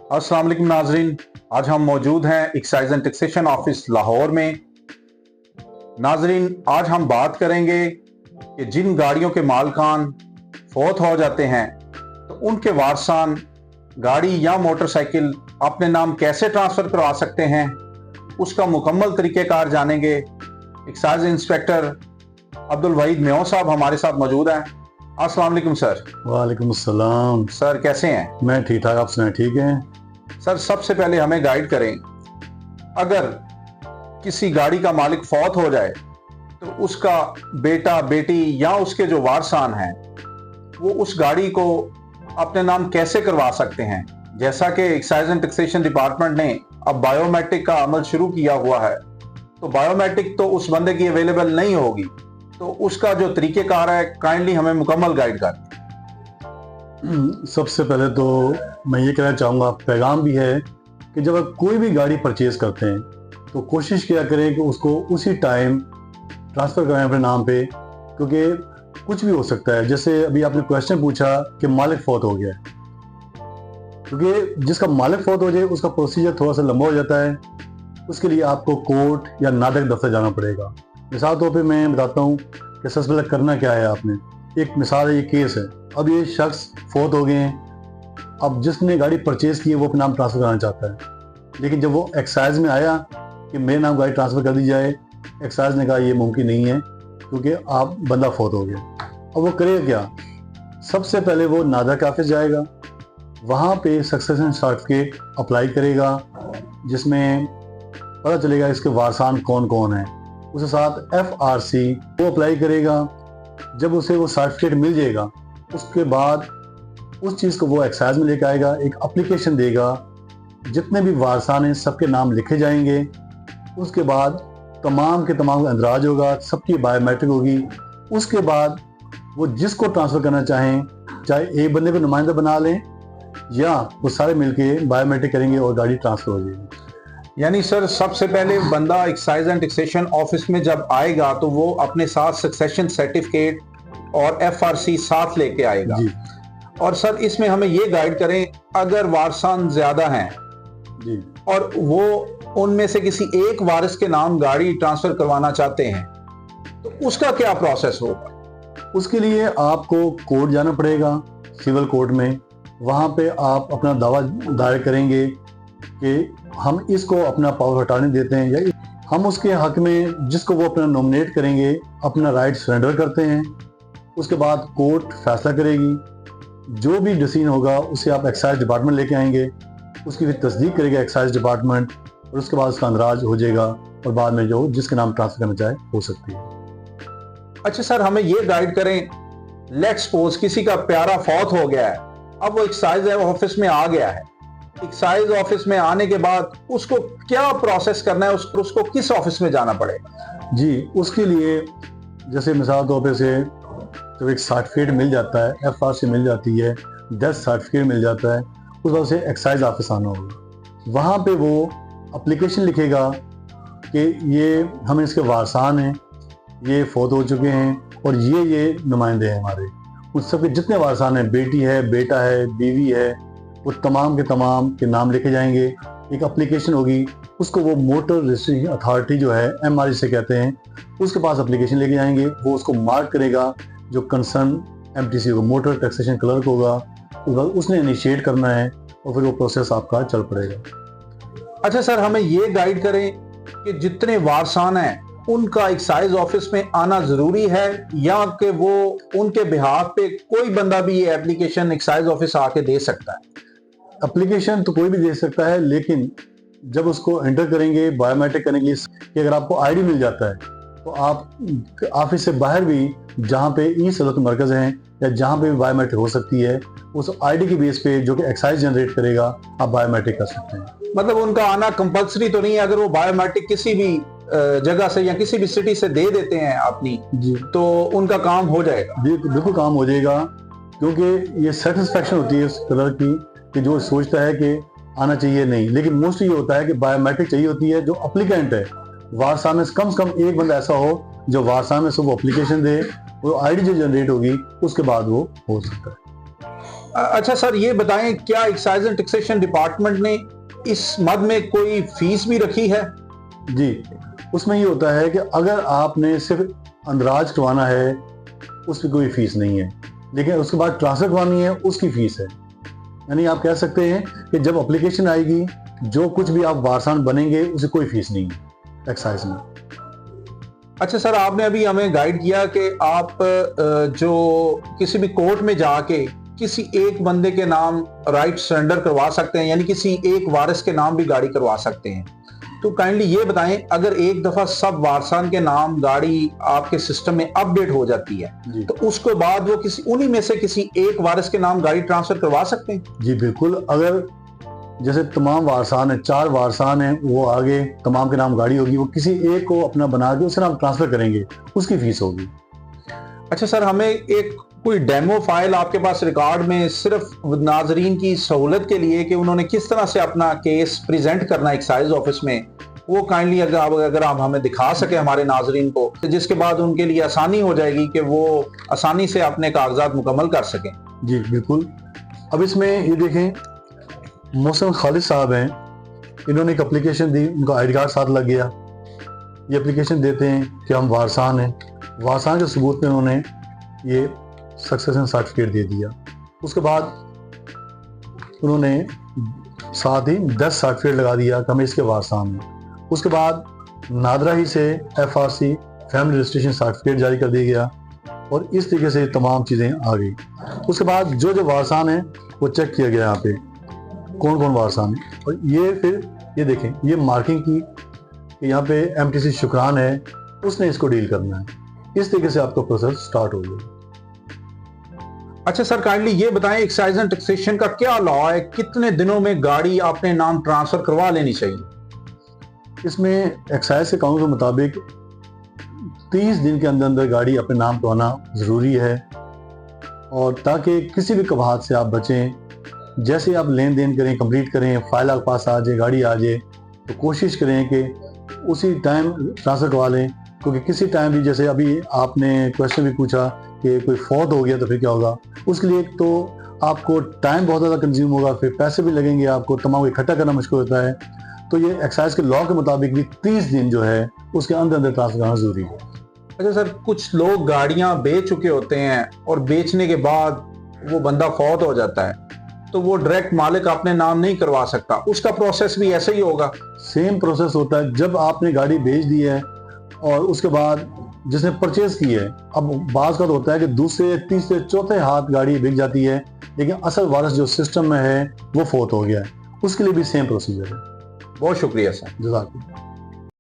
अस्सलाम वालेकुम नाजरीन, आज हम मौजूद हैं excise and taxation office Lahore में। नाजरीन, आज हम बात करेंगे कि जिन गाड़ियों के मालकान फौत हो जाते हैं तो उनके वारसान गाड़ी या मोटरसाइकिल अपने नाम कैसे ट्रांसफ़र करवा सकते हैं, उसका मुकम्मल तरीक़ेकार जानेंगे। Excise inspector Abdul Waheed Mayo साहब हमारे साथ मौजूद हैं। अस्सलाम वालेकुम सर। वालेकुम अस्सलाम। सर कैसे हैं? मैं ठीक ठाक, आप सुनाएं? ठीक हैं सर, सबसे पहले हमें गाइड करें, अगर किसी गाड़ी का मालिक फौत हो जाए तो उसका बेटा बेटी या उसके जो वारसान हैं वो उस गाड़ी को अपने नाम कैसे करवा सकते हैं। जैसा कि एक्साइज एंड टैक्सेशन डिपार्टमेंट ने अब बायोमेट्रिक का अमल शुरू किया हुआ है, तो बायोमेट्रिक तो उस बंदे की अवेलेबल नहीं होगी, तो उसका जो तरीक़ेकार है काइंडली हमें मुकम्मल गाइड कर। सबसे पहले तो मैं ये कहना चाहूँगा, पैगाम भी है कि जब आप कोई भी गाड़ी परचेज़ करते हैं तो कोशिश किया करें कि उसको उसी टाइम ट्रांसफ़र कराएं अपने नाम पे, क्योंकि कुछ भी हो सकता है। जैसे अभी आपने क्वेश्चन पूछा कि मालिक फौत हो गया, क्योंकि जिसका मालिक फौत हो जाए उसका प्रोसीजर थोड़ा सा लंबा हो जाता है। उसके लिए आपको कोर्ट या नादक दफ्तर जाना पड़ेगा। मिसाल तौर पे मैं बताता हूँ कि सबसे पहले करना क्या है आपने। एक मिसाल है, ये केस है, अब ये शख्स फौत हो गए हैं। अब जिसने गाड़ी परचेज़ की है वो अपना नाम ट्रांसफ़र कराना चाहता है, लेकिन जब वो एक्साइज में आया कि मेरे नाम गाड़ी ट्रांसफ़र कर दी जाए, एक्साइज ने कहा ये मुमकिन नहीं है क्योंकि आप बंदा फौत हो गया। अब वो करेगा क्या? सबसे पहले वो नादक के ऑफिस जाएगा, वहाँ पे सक्सेशन सर्टिफिकेट अप्लाई करेगा जिसमें पता चलेगा इसके वारसान कौन कौन है। उसके साथ FRC वो अप्लाई करेगा। जब उसे वो सर्टिफिकेट मिल जाएगा उसके बाद उस चीज़ को वो एक्साइज में लेकर आएगा, एक एप्लीकेशन देगा, जितने भी वारसान हैं सबके नाम लिखे जाएंगे। उसके बाद तमाम के तमाम अंदराज होगा, सबकी बायोमेट्रिक होगी। उसके बाद वो जिसको ट्रांसफ़र करना चाहें, चाहे एक बंदे को नुमाइंदा बना लें या वो सारे मिलके बायोमेट्रिक करेंगे और गाड़ी ट्रांसफ़र हो जाएगी। यानी सर, सबसे पहले बंदा एक्साइज एंड टैक्सेशन ऑफिस में जब आएगा तो वो अपने साथ सक्सेशन सर्टिफिकेट और FRC साथ लेके आएगा जी। और सर इसमें हमें ये गाइड करें, अगर वारसान ज्यादा हैं जी और वो उनमें से किसी एक वारिस के नाम गाड़ी ट्रांसफर करवाना चाहते हैं तो उसका क्या प्रोसेस होगा? उसके लिए आपको कोर्ट जाना पड़ेगा, सिविल कोर्ट में। वहाँ पे आप अपना दावा दायर करेंगे कि हम इसको अपना पावर हटाने देते हैं, या हम उसके हक में जिसको वो अपना नॉमिनेट करेंगे अपना राइट सरेंडर करते हैं। उसके बाद कोर्ट फैसला करेगी। जो भी डिसीजन होगा उसे आप एक्साइज डिपार्टमेंट लेके आएंगे, उसकी फिर तस्दीक करेगा एक्साइज डिपार्टमेंट, और उसके बाद उसका अंदराज हो जाएगा और बाद में जो जिसके नाम ट्रांसफर करना चाहे हो सकती है। अच्छा सर, हमें ये गाइड करें, लेट्स सपोज किसी का प्यारा फौत हो गया है, अब वो एक्साइज ऑफिस में आ गया है। एक्साइज ऑफिस में आने के बाद उसको क्या प्रोसेस करना है, उसको किस ऑफिस में जाना पड़ेगा? जी, उसके लिए जैसे मिसाल तौर पे से जब एक सर्टिफिकेट मिल जाता है, FRC मिल जाती है, डेथ सर्टिफिकेट मिल जाता है, उस वजह से एक्साइज ऑफिस आना होगा। वहाँ पे वो एप्लीकेशन लिखेगा कि ये हम इसके वारसान हैं, ये फौत हो चुके हैं और ये नुमाइंदे हैं हमारे। उस सबके जितने वारसान हैं, बेटी है, बेटा है, बीवी है, वो तमाम के नाम लिखे जाएंगे। एक एप्लीकेशन होगी, उसको वो मोटर रजिस्ट्रेशन अथॉरिटी जो है, MRC से कहते हैं, उसके पास एप्लीकेशन लेके जाएंगे। वो उसको मार्क करेगा, जो कंसर्न MTC होगा, मोटर टैक्सेशन क्लर्क होगा, उसके बाद उसने इनिशिएट करना है और फिर वो प्रोसेस आपका चल पड़ेगा। अच्छा सर, हमें ये गाइड करें कि जितने वारसान हैं उनका एक्साइज ऑफिस में आना जरूरी है या कि वो उनके बिहाफ पे कोई बंदा भी ये एप्लीकेशन एक्साइज ऑफिस आके दे सकता है? एप्लीकेशन तो कोई भी दे सकता है, लेकिन जब उसको एंटर करेंगे बायोमेट्रिक करने के लिए, कि अगर आपको ID मिल जाता है तो आप ऑफिस से बाहर भी जहाँ पे ई-सदत मरकज़ हैं या जहाँ पे भी बायोमेट्रिक हो सकती है, उस ID की बेस पे जो कि एक्साइज जनरेट करेगा, आप बायोमेट्रिक कर सकते हैं। मतलब उनका आना कंपल्सरी तो नहीं है, अगर वो बायोमेट्रिक किसी भी जगह से या किसी भी सिटी से दे देते हैं अपनी, जी, तो उनका काम हो जाएगा? बिल्कुल काम हो जाएगा, क्योंकि ये सेटिस्फेक्शन होती है उस कलर की कि जो सोचता है कि आना चाहिए नहीं, लेकिन मोस्टली ये होता है कि बायोमेट्रिक चाहिए होती है। जो एप्लीकेंट है, वारसा में कम से कम एक बंदा ऐसा हो जो वारसा में सब एप्लीकेशन दे, वो ID जो जनरेट होगी उसके बाद वो हो सकता है। अच्छा सर, ये बताएं, क्या एक्साइज एंड टैक्सेशन डिपार्टमेंट ने इस मद में कोई फीस भी रखी है? जी, उसमें ये होता है कि अगर आपने सिर्फ अंदराज करवाना है उसकी कोई फीस नहीं है, लेकिन उसके बाद ट्रांसफर करवानी है उसकी फीस है। यानी आप कह सकते हैं कि जब एप्लीकेशन आएगी जो कुछ भी आप वारसान बनेंगे उसे कोई फीस नहीं है एक्साइज में। अच्छा सर, आपने अभी हमें गाइड किया कि आप जो किसी भी कोर्ट में जाके किसी एक बंदे के नाम राइट सरेंडर करवा सकते हैं, यानी किसी एक वारिस के नाम भी गाड़ी करवा सकते हैं। तो काइंडली ये बताएं, अगर एक दफा सब वारसान के नाम गाड़ी आपके सिस्टम में अपडेट हो जाती है तो उसके बाद वो किसी उन्हीं में से किसी एक वारिस के नाम गाड़ी ट्रांसफर करवा सकते हैं? जी बिल्कुल, अगर जैसे तमाम वारसान है, 4 वारसान है, वो आगे तमाम के नाम गाड़ी होगी, वो किसी एक को अपना बना के उसे नाम ट्रांसफर करेंगे, उसकी फीस होगी। अच्छा सर, हमें एक कोई डेमो फाइल आपके पास रिकॉर्ड में सिर्फ नाजरीन की सहूलत के लिए कि उन्होंने किस तरह से अपना केस प्रेजेंट करना एक्साइज ऑफिस में, वो काइंडली अगर आप हमें दिखा सके हमारे नाजरीन को, जिसके बाद उनके लिए आसानी हो जाएगी कि वो आसानी से अपने कागजात मुकम्मल कर सकें। जी बिल्कुल। अब इसमें ये देखें, मोहसिन खालिद साहब हैं, इन्होंने एक एप्लीकेशन दी, उनका आई डी कार्ड साथ लग गया। ये एप्लीकेशन देते हैं कि हम वारसान हैं, वारसान के सबूत में उन्होंने ये सक्सेशन सर्टिफिकेट दे दिया। उसके बाद उन्होंने साथ ही 10 सर्टिफिकेट लगा दिया कि हम इसके वारसान हैं। उसके बाद नादरा ही से FRC फैमिली रजिस्ट्रेशन सर्टिफिकेट जारी कर दिया गया और इस तरीके से तमाम चीज़ें आ गई। उसके बाद जो जो वारसान हैं वो चेक किया गया, यहाँ पे कौन कौन वारसान है, और ये फिर ये देखें, ये मार्किंग की कि यहाँ पे MTC शुक्रान है, उसने इसको डील करना है। इस तरीके से आपका प्रोसेस स्टार्ट हो गया। अच्छा सर, काइंडली ये बताएं, एक्साइज एंड टैक्सेशन का क्या लॉ है, कितने दिनों में गाड़ी अपने नाम ट्रांसफर करवा लेनी चाहिए? इसमें एक्साइज के कानून के मुताबिक 30 दिन के अंदर अंदर गाड़ी अपने नाम करवाना ज़रूरी है, और ताकि किसी भी कबाहत से आप बचें। जैसे आप लेन देन करें, कंप्लीट करें, फाइल आपके पास आ जाए, गाड़ी आ जाए, तो कोशिश करें कि उसी टाइम ट्रांसफ़र करवा लें, क्योंकि किसी टाइम भी, जैसे अभी आपने क्वेश्चन भी पूछा कि कोई फौत हो गया तो फिर क्या होगा, उसके लिए तो आपको टाइम बहुत ज़्यादा कंज्यूम होगा, फिर पैसे भी लगेंगे, आपको तमाम इकट्ठा करना मुश्किल होता है। तो ये एक्साइज के लॉ के मुताबिक भी 30 दिन जो है उसके अंदर अंदर ट्रांसफर करना ज़रूरी है। अच्छा सर, कुछ लोग गाड़ियां बेच चुके होते हैं और बेचने के बाद वो बंदा फौत हो जाता है, तो वो डायरेक्ट मालिक अपने नाम नहीं करवा सकता, उसका प्रोसेस भी ऐसे ही होगा? सेम प्रोसेस होता है। जब आपने गाड़ी बेच दी है और उसके बाद जिसने परचेज की है, अब बाज़ का तो होता है कि दूसरे, तीसरे, चौथे हाथ गाड़ी बिक जाती है, लेकिन असल वारिस जो सिस्टम में है वो फौत हो गया है, उसके लिए भी सेम प्रोसीजर है। बहुत शुक्रिया सर। जज़ाकल्लाह।